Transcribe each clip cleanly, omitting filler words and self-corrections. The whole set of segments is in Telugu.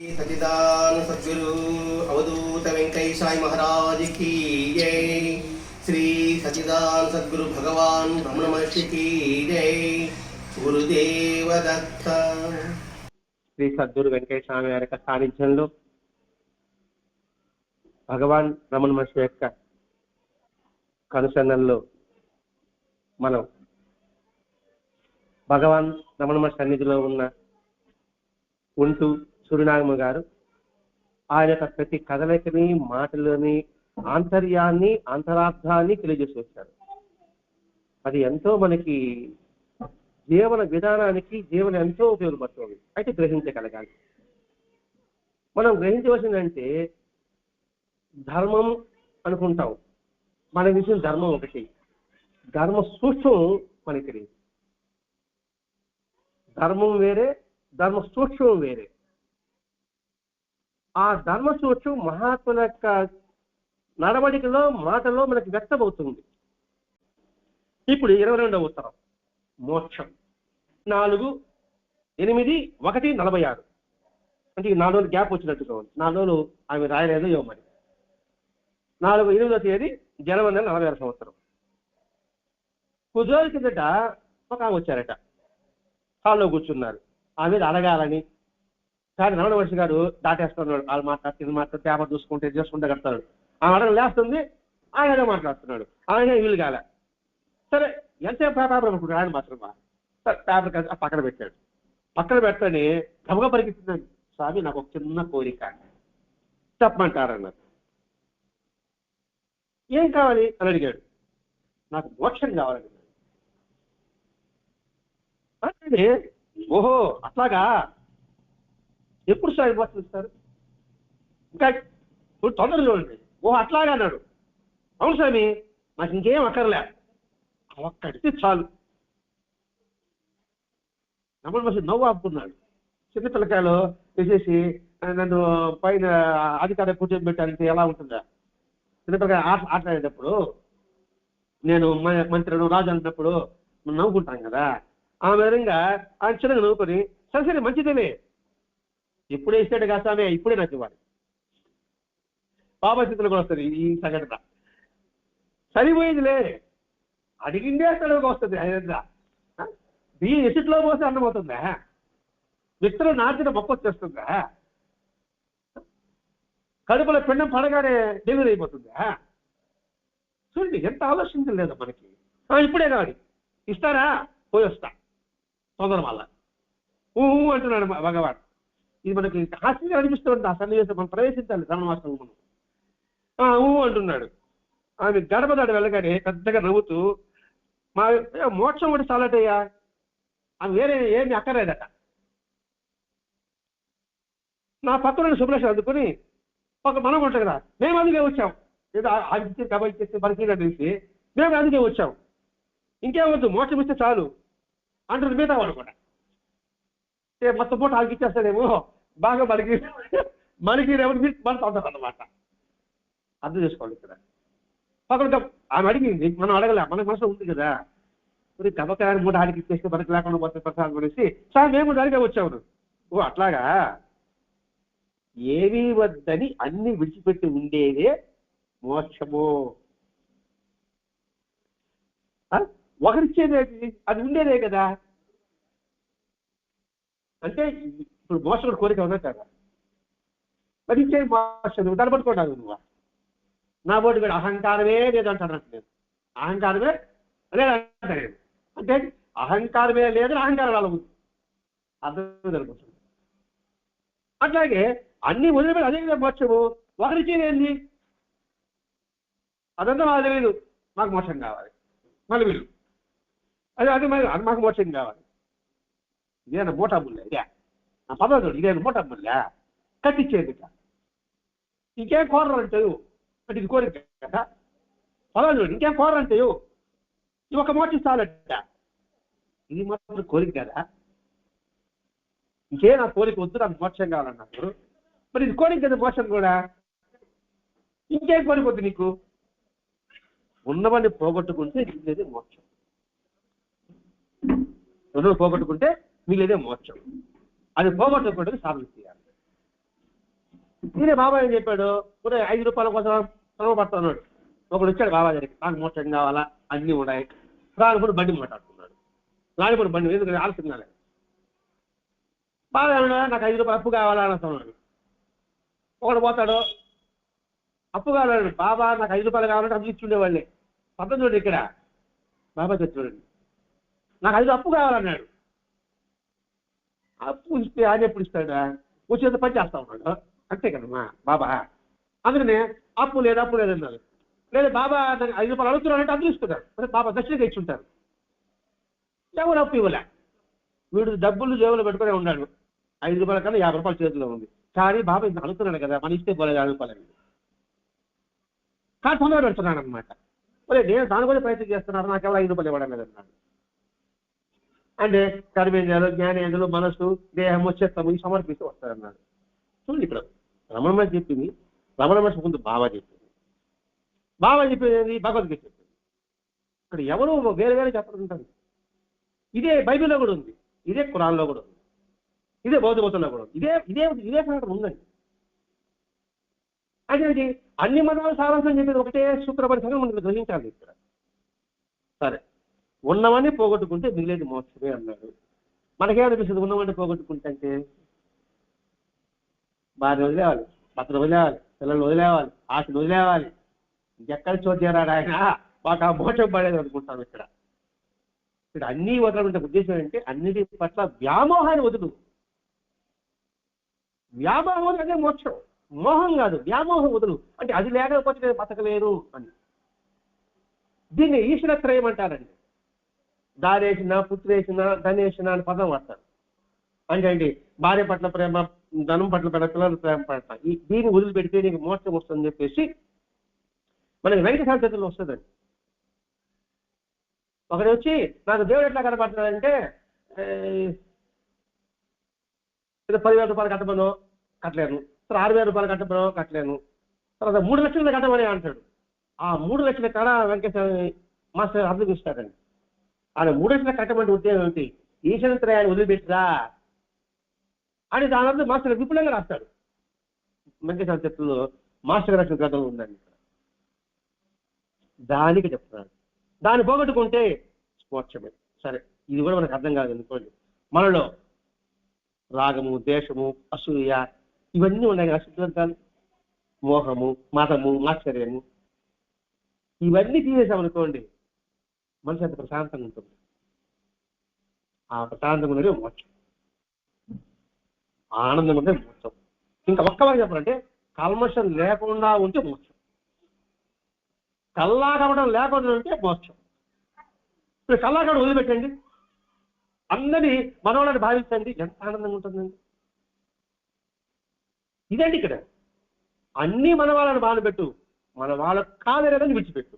सच्चिदानंद सद्गुरु अवधूत वेंकटेश साई महाराज की जय। श्री सच्चिदानंद सद्गुरु भगवान रमण महर्षि की जय। गुरुदेव दत्त। శ్రీ సద్గురు వెంకటేశ్వర స్వామి వారి యొక్క సాన్నిధ్యంలో భగవాన్ రమణ మహర్షి యొక్క కనుసన్నల్లో మనం భగవాన్ రమణ మహర్షి సన్నిధిలో ఉంటూ సూర్యనాగమ్మ గారు ఆయన యొక్క ప్రతి కథలకి మాటలోని ఆంతర్యాన్ని అంతరార్థాన్ని తెలియజేసి వచ్చారు. అది ఎంతో మనకి జీవన విధానానికి జీవనం ఎంతో ఉపయోగపడుతుంది. అయితే గ్రహించగలగాలి. మనం గ్రహించవలసిందంటే ధర్మం అనుకుంటాం, మన విషయం ధర్మం ఒకటి, ధర్మ సూక్ష్మం మనకి తెలియదు. ధర్మం వేరే, ధర్మ సూక్ష్మం వేరే. ఆ ధర్మ సూక్ష్మం మహాత్ముల యొక్క నడవడికలో మాటలో మనకి వ్యక్తమవుతుంది. ఇప్పుడు 22వ ఉత్తరం మోక్షం 4/8/146 అంటే 4 రోజులు గ్యాప్ వచ్చినట్టుగా ఉంది. 4 రోజులు ఆమె రాయలేదు ఏమో మరి. 4/8వ తేదీ జనవరి 46 సంవత్సరం. కొద్ది రోజుల కిందట ఒక ఆమె వచ్చారట, హాల్లో కూర్చున్నారు. ఆమె అడగాలని, కానీ రమణ మహర్షి గారు దాటేస్తున్నాడు. వాళ్ళు మాట్లాడుతూ పేపర్ చూసుకుంటే చేసుకుంటే కడతాడు. ఆమె అడగ లేస్తుంది, ఆయన మాట్లాడుతున్నాడు. ఆయన వీలు కాల. సరే ఎంతసేపు పేపర్ అనుకుంటాడు ఆయన మాత్రమా. సరే పేపర్ పక్కన పెట్టాడు. పక్కన పెట్టని గబగా పరిగెత్తున్నాడు. స్వామి నాకు ఒక చిన్న కోరిక చెప్పమంటారన్నారు. ఏం కావాలి అని అడిగాడు. నాకు మోక్షం కావాలని. అంటే ఓహో అట్లాగా, ఎప్పుడు స్వామి మోక్షం ఇస్తారు? ఇంకా ఇప్పుడు తొందరగా చూడండి. ఓహో అట్లాగా అన్నాడు. అవును స్వామి, నాకు ఇంకేం అక్కర్లే, ఒక్కడితే చాలు. రమణ మహర్షి నవ్వు ఆపుకున్నాడు. చిన్నపిల్లకాయలు వేసేసి నన్ను పైన అధికార కూర్చోబెట్టాలంటే ఎలా ఉంటుందా? చిన్నపిల్లకాయ ఆటలాడేటప్పుడు నేను మంత్రిను రాజు అన్నప్పుడు నవ్వుకుంటాం కదా, ఆ విధంగా ఆయన చిన్నగా నవ్వుకొని సరే మంచిదేలే, ఇప్పుడే ఇస్తాడు కదా స్వామి, ఇప్పుడే నాకు ఇవ్వాలి. బాబా స్థితిలో కూడా వస్తుంది ఈ సంఘటన. సరిపోయిందిలే, అడిగిందే అసలుగా వస్తుంది. ఆయన బియ్యం ఎసిట్లో పోతే అన్నం అవుతుందా? విత్తనం నాటిన మొక్క వచ్చేస్తుందా? కడుపులో పిండం పడగానే డెలివరీ అయిపోతుందా? చూడండి ఎంత ఆలోచించలేదు మనకి. ఇప్పుడే కావాలి, ఇస్తారా? పోయి వస్తా తొందర వల్ల అంటున్నాడు భగవాన్. ఇది మనకి హాస్యంగా అనిపిస్తుంది. ఆ సన్నివేశం మనం ప్రవేశించాలి ధర్మవాసం. మనం అంటున్నాడు. ఆమె గడపదాడు వెళ్ళగానే పెద్దగా నవ్వుతూ, మా మోక్షం ఒకటి చాలటయ్యా, ఆమె వేరే ఏమి అక్కర్లేదట. నా పక్కన శుభ్రష అందుకుని ఒక మనం ఉంటుంది కదా, మేము అందుకే వచ్చాం, ఏదో ఆగితే కబడ్డీ చేస్తే పరిశీలన తెలిసి మేము అందుకే వచ్చాం, ఇంకేమొద్దు మోక్షం ఇస్తే చాలు అంటుంది మిగతా వాళ్ళు కూడా. మొత్తం పూట ఆగిచ్చేస్తాడేమో, బాగా మనకి ఎవరు మనతో ఉంటారు అన్నమాట. అర్థం చేసుకోవాలి. ఇక్కడ పక్కన ఆమె అడిగింది, మనం అడగలే, మన మనసులో ఉంది కదా. మరి గబకాయని మూట ఆడికి ఇచ్చేస్తే మనకి లేకుండా పోతే ప్రసాదం అనేసి సార్ మేము దానికే వచ్చాము. ఓ అట్లాగా, ఏమీ వద్దని అన్ని విడిచిపెట్టి ఉండేదే మోక్షము. ఒకరిచ్చేది అది ఉండేదే కదా. అంటే ఇప్పుడు మోక్షం కోరిక ఉన్నా కదా, మరి ఇచ్చేది మోక్షం. నువ్వు దాన్ని పట్టుకోండి. నువ్వు నా బోటి కూడా అహంకారమే లేదంటాను. నేను అహంకారమే లేదంటాను. అంటే అహంకారమే లేదని అహంకారం వాళ్ళ ఉంది. అర్థం జరుగుతుంది. అట్లాగే అన్ని వదిలిపెట్టి అదే కదా మోక్షము. ఒకరిచ్చేది ఏంది? అదంతా మాకు తెలియదు, మాకు మోక్షం కావాలి. మళ్ళీ వీళ్ళు అదే మరి మాకు మోక్షం కావాలి. ఇదేనా మోటా ముళ్ళా? ఇదే నా పదవుడు, ఇదేనా మోటా ముళ్ళా? కట్టించేది ఇంకేం కోరంటావు అంటే ఇది కోరిక కదా. పదవుడు ఇంకేం కోరంటావు, ఇది ఒక మోక్షం చాలట. ఇది మాత్రం కోరిక కదా. ఇంకే నా కోరిక వద్దు, నాకు మోక్షం కావాలన్నారు. మరి ఇది కోరిక కదా మోక్షం కూడా. ఇంకేం కోరిక వద్దు నీకు? ఉన్నవాడిని పోగొట్టుకుంటే మిగిలేదే మోక్షం. ఉన్నవాడిని పోగొట్టుకుంటే మిగిలేదే మోక్షం. అది పోగొట్టుకోవడానికి సాధన చేయాలి. ఈయన బాబా ఏం చెప్పాడు, కూడా 5 రూపాయల కోసం శ్రమ పడుతున్నాడు. ఒకడు వచ్చాడు బాబా దగ్గరికి, నాకు మోక్షం కావాలా, అన్నీ ఉన్నాయి. రానిపూడి బండి మాట్లాడుతున్నాడు. రానిపూడి బండి ఎందుకంటే ఆలోచన బాగా నాకు 5 రూపాయలు అప్పు కావాలా అని అంటున్నాడు. ఒకడు పోతాడు, అప్పు కావాలండి బాబా, నాకు 5 రూపాయలు కావాలంటే అందుకు ఇచ్చి ఉండేవాళ్ళే. పద్ధతి చూడండి, ఇక్కడ బాబా చూడండి, నాకు 5 అప్పు కావాలన్నాడు. అప్పు ఇస్తే ఆయన ఎప్పుడు ఇస్తాడా, వచ్చేంత పని చేస్తా ఉన్నాడు. అంతే కదమ్మా బాబా. అందుకనే అప్పు లేదన్నారు. లేదా బాబా 5 రూపాయలు అడుగుతున్నాడంటే అందరూ ఇస్తున్నారు. అంటే బాబా దక్షిణగా ఇచ్చుంటారు. ఎవరు అప్పు ఇవ్వలే. వీడు డబ్బులు జేబులో పెట్టుకునే ఉన్నాడు. 5 రూపాయల కన్నా 50 రూపాయల చేతిలో ఉంది. కానీ బాబా ఇంత అడుగుతున్నాడు కదా, మన ఇస్తే పోలేదు 5 రూపాయలు. కానీ తొందర పెడుతున్నాడు అనమాట. నేను దాని కూడా ప్రయత్నం చేస్తున్నాను, నాకు ఎవరు 5 రూపాయలు ఇవ్వడం లేదన్నాడు. అంటే కర్మేంద్రియాలు, జ్ఞానేంద్రులు, మనస్సు, దేహము, చిత్తము సమర్పిస్తూ వస్తారన్నాడు. చూడండి, ఇక్కడ రమణ మహర్షి చెప్పింది, రమణ మహర్షి ముందు బాబా చెప్పింది, బాబా చెప్పేది భగవద్గీత చెప్పింది. ఇక్కడ ఎవరు వేరే వేరే చెప్పడం. ఇదే బైబిల్లో కూడా ఉంది, ఇదే ఖురాన్లో కూడా ఉంది, ఇదే బౌద్ధ మతంలో కూడా ఉంది, ఇదే సంఘటన ఉందండి. అంటే అన్ని మతాలు సారాంశం చెప్పేది ఒకటే సూత్రపడి సంఘం మనం గ్రహించాలి ఇక్కడ. సరే, ఉన్నవన్నీ పోగొట్టుకుంటే మిగిలేది మోక్షమే అన్నాడు. మనకేమనిపిస్తుంది ఉన్నవన్నీ పోగొట్టుకుంటే? అంటే భార్య వదిలేవాలి, భర్తను వదిలేవాలి, పిల్లలు వదిలేవాలి, ఆశను వదిలేవాలి. ఎక్కడ చోద్యారాడు ఆయన, మాకు ఆ మోక్షం పడేది అనుకుంటాం. ఇక్కడ అన్నీ వదలమంటే ఉద్దేశం ఏంటంటే అన్నిటి పట్ల వ్యామోహాన్ని వదులు. వ్యామోహం అదే మోక్షం, మోహం కాదు, వ్యామోహం వదులు. అంటే అది లేకపోతే నేను బతకలేను అని. దీన్ని ఈశ్వరత్రయం అంటారండి. దారేసిన, పుత్రేసిన, ధనేసిన అని పదం వాడతారు. అంటే భార్య పట్ల ప్రేమ, ధనం పట్ల ప్రేమ, పిల్లల ప్రేమ పట్ల దీన్ని వదిలిపెడితే నీకు మోక్షం వస్తుందని చెప్పేసి మనకి వెంకటేశ్వర చతుర్థిలో వస్తుందండి. ఒకటి వచ్చి నాకు దేవుడు ఎట్లా కనపడుతున్నాడంటే 10,000 రూపాయలు కట్టమను, కట్టలేను. 6,000 రూపాయలు కట్టమను, కట్టలేను. తర్వాత 3 లక్షలు కట్టమని అంటాడు. ఆ 3 లక్షల కాడ వెంకటేశ్వర మాస్టర్ అర్థం ఇస్తాడండి. ఆయన 3 లక్షలు కట్టమంటే ఉద్యోగం ఏంటి, ఈశ్వరత్రయాన్ని వదిలిపెట్టిరా అని దాని అర్థం మాస్టర్ విపులంగా రాస్తాడు. వెంకటేశ్వర చతుర్థిలో మాస్టర్ రాసిన గ్రంథంలో ఉందండి. దానికి చెప్తున్నాడు, దాన్ని పోగొట్టుకుంటే మోక్షమే. సరే, ఇది కూడా మనకు అర్థం కాదు అనుకోండి. మనలో రాగము, ద్వేషము, అసూయ ఇవన్నీ ఉన్నాయి కదా, సిద్ధాంతాలు, మోహము, మతము, మాత్సర్యము, ఇవన్నీ తీసేసామనుకోండి, మనసు అంత ప్రశాంతంగా ఉంటుంది. ఆ ప్రశాంతంగా ఉన్నది మోక్షం, ఆనందం ఉంటే మోక్షం. ఇంకా ఒక్కవారు చెప్పాలంటే కల్మషం లేకుండా ఉంటే మోక్షం, కల్లా కవడం లేకుండా ఉంటే మోక్షం. ఇప్పుడు కల్లా కవడం వదిలిపెట్టండి, అందరినీ మనవాళ్ళని భావించండి, ఎంత ఆనందంగా ఉంటుందండి. ఇదేంటి ఇక్కడ అన్నీ మన వాళ్ళని బాధపెట్టు, మన వాళ్ళకు కాదనేదని విడిచిపెట్టు.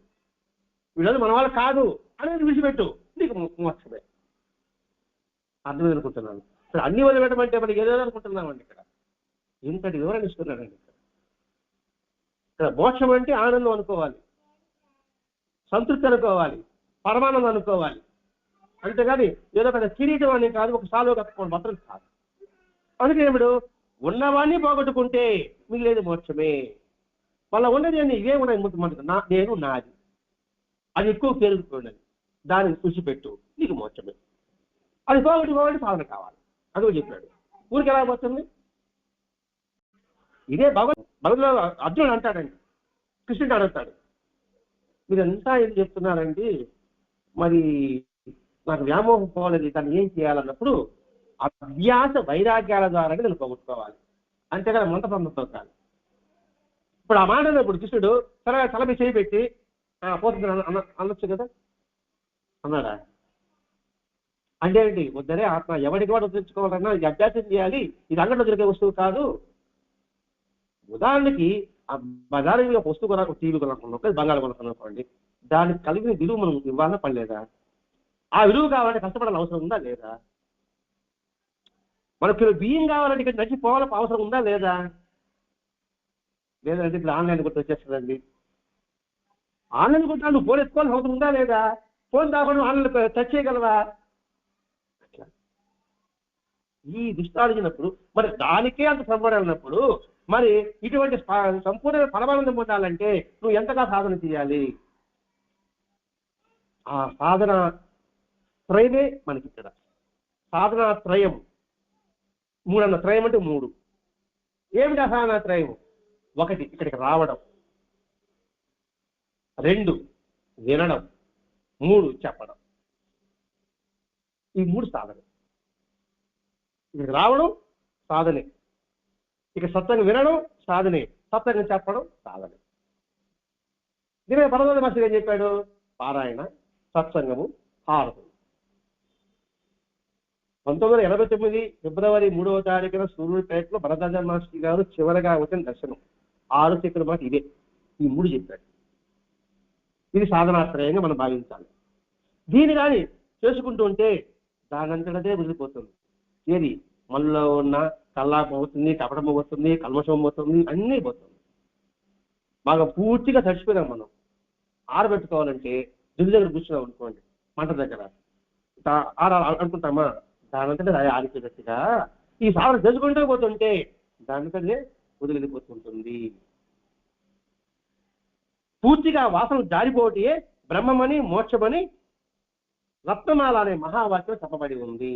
వీళ్ళని మన వాళ్ళు కాదు అనేది విడిచిపెట్టు, నీకు మోక్షమే. అర్థం అనుకుంటున్నాను. ఇప్పుడు అన్ని వదిలిపెట్టమంటే మనకి ఏదో అనుకుంటున్నామండి. ఇక్కడ ఇంతటి వివరణ ఇస్తున్నాడండి. ఇక్కడ మోక్షం అంటే ఆనందం అనుకోవాలి, సంతృప్తి అనుకోవాలి, పరమానందం అనుకోవాలి. అంతేగాని ఏదో పెద్ద కిరీటం అని కాదు, ఒక సాలో కట్టుకోవడం మాత్రం కాదు. అందుకే ఇప్పుడు ఉన్నవాడిని పోగొట్టుకుంటే మిగిలేదు మోక్షమే. మళ్ళీ ఉన్నది అని ఇవే ఉన్నాయి, నేను నాది, అది ఎక్కువ పేరుకున్నది, దానికి కృషిపెట్టు, నీకు మోక్షమే. అది పోగొట్టుకోవాలి, సాధన కావాలి. అది కూడా చెప్పాడు. ఊరికి ఎలా పోతుంది? ఇదే భగవద్లో అర్జునుడు అంటాడండి, కృష్ణుడు అడుగుతాడు, మీరంతా ఏం చెప్తున్నారండి, మరి నాకు వ్యామోహం పోలేదు, దాన్ని ఏం చేయాలన్నప్పుడు అభ్యాస వైరాగ్యాల ద్వారా నేను పోగొట్టుకోవాలి, అంతేగాని మంత్రపంతో కాదు. ఇప్పుడు ఆ మాట ఇప్పుడు కృష్ణుడు సరే తల మీద చేయి పెట్టి పోతుంది అనొచ్చు కదా, అన్నాడా? అంటే ఏంటి? వద్దరే ఆత్మ ఎవరికి వాడు తెచ్చుకోవాలన్నా ఇది అభ్యాసం చేయాలి, ఇది అంగట్లో దొరికే వస్తువు కాదు. ఉదాహరణకి ఆ బజారు వస్తువు కొనకు, టీవీ కొనుక్కున్నాం, బంగాళం కొనుక్కున్నాం, దానికి కలిగిన విలువ మనం ఇవ్వాలన్నా పడలేదా? ఆ విలువ కావాలంటే కష్టపడాలని అవసరం ఉందా లేదా? మనకు బియ్యం కావాలంటే ఇక్కడ నచ్చి పోవాలని అవసరం ఉందా లేదా? లేదంటే ఇప్పుడు ఆన్లైన్ కొట్టి వచ్చేస్తుందండి. ఆన్లైన్ కొట్టా నువ్వు ఫోన్ ఎత్తుకోవాల్సిన అవసరం ఉందా లేదా? ఫోన్ కాకుండా ఆన్లైన్ టచ్ చేయగలవా? ఈ దుష్టాడినప్పుడు మరి దానికే అంత శ్రమపడాలన్నప్పుడు మరి ఇటువంటి సంపూర్ణ పరమానందం పొందాలంటే నువ్వు ఎంతగా సాధన చేయాలి? ఆ సాధన త్రయమే మనకి ఇక్కడ. సాధన త్రయం, మూడన్న త్రయం అంటే మూడు. ఏమిటి ఆ సాధన త్రయం? ఒకటి ఇక్కడికి రావడం, రెండు వినడం, మూడు చెప్పడం. ఈ మూడు సాధన. ఇక్కడికి రావడం సాధనే, ఇక సత్సంగం వినడం సాధనే, సత్సంగం చెప్పడం సాధనే. దీని పరమానంద మాస్టర్ ఏం చెప్పాడు? పారాయణ, సత్సంగము, హారతులు. 1989 ఫిబ్రవరి 3వ తారీఖున సూర్యుడిపేటలో భరద్వాజ మాస్టర్ గారు చివరగా వచ్చిన దర్శనం. 6 శక్తుల మాట ఇదే. ఈ మూడు చెప్పాడు. ఇది సాధనాత్రయంగా మనం భావించాలి. దీని కానీ చేసుకుంటూ ఉంటే దానంతటదే వదిలిపోతుంది. ఏది మనలో ఉన్న కల్లాపం అవుతుంది, కపటం అవుతుంది, కల్మషం అవుతుంది, అన్నీ పోతుంది. బాగా పూర్తిగా తడిచిపోయాం. మనం ఆరబెట్టుకోవాలంటే దిల్లు దగ్గర కూర్చున్నాం అనుకోండి, మంట దగ్గర అనుకుంటామా? దానంతటే ఆరిపోయినట్టుగా ఈ సాధన చేసుకుంటూ పోతుంటే దానికంటే వదిలిపోతుంటుంది. పూర్తిగా వాసన జారిపోటే బ్రహ్మమని, మోక్షమని రత్నమాల అనే మహావాక్యం చెప్పబడి ఉంది.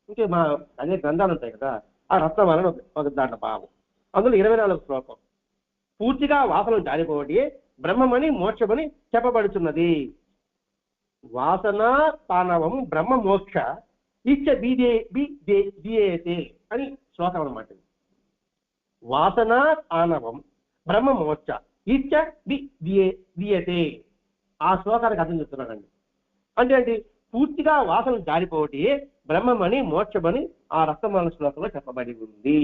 ఇంకే మా అనే గ్రంథాలు ఉంటాయి కదా, ఆ రత్నమాలని ఒక దాంట్లో భావం. అందులో 24వ శ్లోకం. పూర్తిగా వాసన జారిపోటే బ్రహ్మమని, మోక్షమని చెప్పబడుతున్నది. వాసన తానవం బ్రహ్మ మోక్ష ఇచ్చ బీదేతే అని శ్లోకం అన్నమాట. వాసన తానవం బ్రహ్మ మోక్ష ఇచ్చ దీయతే. ఆ శ్లోకానికి అర్థం చెప్తున్నానండి. అంటే ఏంటి? పూర్తిగా వాసన జారిపోటీ బ్రహ్మమని, మోక్షమని ఆ రక్తమాల శ్లోకంలో చెప్పబడి ఉంది.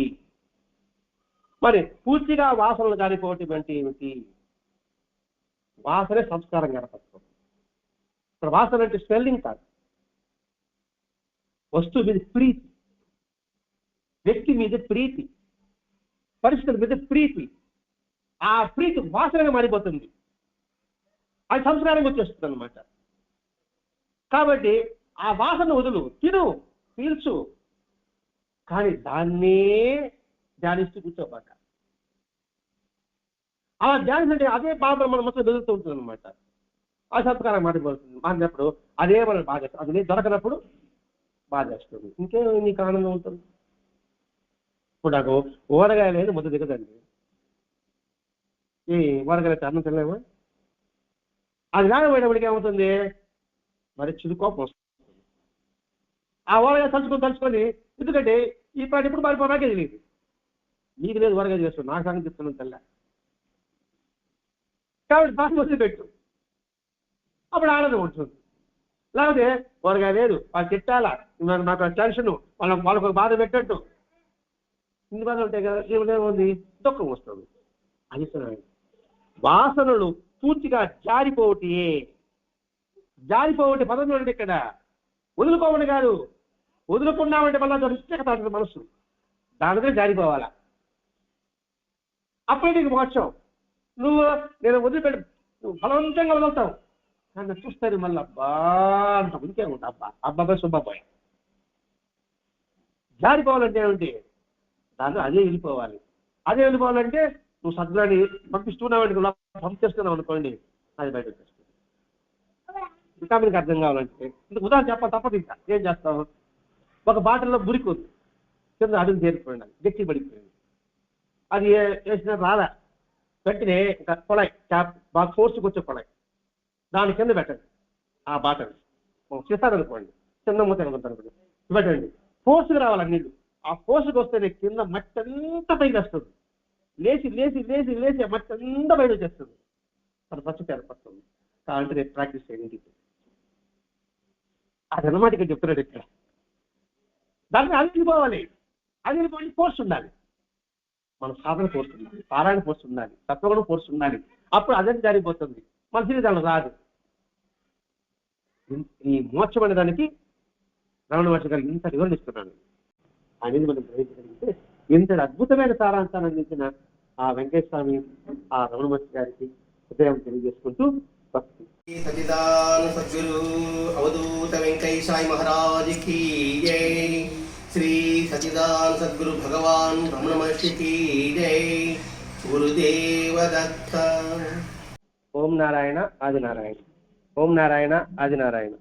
మరి పూర్తిగా వాసనలు జారిపోవటం అంటే ఏమిటి? వాసనే సంస్కారం గడపడం. ఇక్కడ వాసన అంటే స్మెల్లింగ్ కాదు, వస్తువు మీద ప్రీతి, వ్యక్తి మీద ప్రీతి, పరిస్థితుల మీద ప్రీతి. ఆ ప్రీతి వాసనగా మారిపోతుంది, అది సంస్కారంగా వచ్చేస్తుంది అనమాట. కాబట్టి ఆ వాసన వదులు, తిను, పీల్చు, కానీ దాన్నే ధ్యానిస్తూ కూర్చోబాక. అలా ధ్యానిస్తుంటే అదే బాబా మన మొత్తం వెలుగుతూ ఉంటుంది అనమాట. ఆ సంస్కారం మారిపోతుంది. మారినప్పుడు అదే మనం బాగా చేస్తాం, అది దొరకనప్పుడు బాగా చేస్తుంది. ఇంకేం నీకు ఆనందం ఉంటుంది? ఇప్పుడు నాకు ఊరగాయ లేదు, ముద్ద దిగదండి. ఈ ఊరగాయ అన్నం తినలేమా? అది లేకపోయేటప్పటికి ఏమవుతుంది? మరి చిరుకోపం వస్తుంది. ఆ ఊరగాయ తలుచుకొని ఎందుకంటే ఈ పాట ఎప్పుడు మారిపోవడాకే తెలియదు. నీకు లేదు ఊరగాయ చేస్తాను, నాకు సంగతి చెప్తున్నాను తెల్ల. కాబట్టి ఫాస్ట్ వచ్చి పెట్టు, అప్పుడు ఆనందం ఉంటుంది. లేకపోతే ఊరగాయ లేదు, వాళ్ళు తిట్టాలా, నాకు టెన్షన్, వాళ్ళకు ఒక బాధ పెట్టట్టు, ఇన్ని బాధలు ఉంటాయి కదా. ఏముంది? దుఃఖం వస్తుంది. అది వాసనలు పూర్తిగా జారిపోవటి పదం అంటే ఇక్కడ వదులుకోమని కాదు. వదులుకున్నామంటే మళ్ళీ దొరికితే మనసు దాని దగ్గర జారిపోవాలా, అప్పుడే నీకు మోక్షం. నేను వదిలిపెట్టి నువ్వు బలవంతంగా వదులుతావు, నన్ను చూస్తారు మళ్ళీ అబ్బా అంత ఇంకే ఉంటా, అబ్బాయి సుబ్బాయి. జారిపోవాలంటే ఏమిటి? దాన్ని అదే వెళ్ళిపోవాలి. అదే వెళ్ళిపోవాలంటే నువ్వు సద్గుణాన్ని పంపిస్తున్నావు, పంపిస్తున్నావు అనుకోండి, అది బయట వచ్చేస్తుంది. ఇంకా మీకు అర్థం కావాలంటే ఇందుకు ఉదాహరణ చెప్పాలి తప్పదు. ఇంకా ఏం చేస్తావు? ఒక బాటిల్లో మురికి ఉంది, కింద అడుగు చేరిపోయింది, గట్టి పడిపోయింది. అది వేసిన రాదా, వెంటనే ఇంకా కొళాయి ట్యాప్ బాగా ఫోర్స్కి వచ్చే కొళాయి దాని కింద పెట్టండి. ఆ బాటిల్ చేస్తారనుకోండి, చిన్న మూత అనుకుంటారు, పెట్టండి. ఫోర్స్కి రావాలి నీళ్ళు. ఆ ఫోర్స్కి వస్తే కింద మట్టి అంతా పైకి వస్తుంది. లేచి లేచి లేచి లేచి మట్టి అంతా బయట వచ్చేస్తుంది, తన పరిస్థితి ఏర్పడుతుంది. కాబట్టి రేపు ప్రాక్టీస్ చేయండి. అది అన్నమాట ఇక్కడ చెప్తున్నాడు. ఇక్కడ దానికి అది వెళ్ళిపోవాలి, అది వెళ్ళిపోవాలి. ఫోర్స్ ఉండాలి, మన సాధన ఫోర్స్ ఉండాలి, పారాయణ ఫోర్స్ ఉండాలి, తత్వగుణ ఫోర్స్ ఉండాలి. అప్పుడు అదే జారిపోతుంది, మన జీవితాలు రాదు. ఈ మోక్షం అనే దానికి రమణ మహర్షి గారికి ఇంత వివరణిస్తున్నాను అనేది మనం గ్రహించగలిగితే ఇంతటి అద్భుతమైన సారాంశాన్ని అందించిన ఆ వెంకటేశ్వర స్వామి, ఆ రమణ మహర్షి గారికి హృదయం తెలియజేసుకుంటూ భక్తి. సచిదానంద సద్గురు అవధూత వెంకటేశ్వర మహారాజ్ కీ జై. శ్రీ सच्चिदानंद सद्गुरु भगवान रमण महर्षि की जय। गुरुदेव दत्त। ఓం నారాయణ ఆది నారాయణ. ఓం నారాయణ ఆది నారాయణ.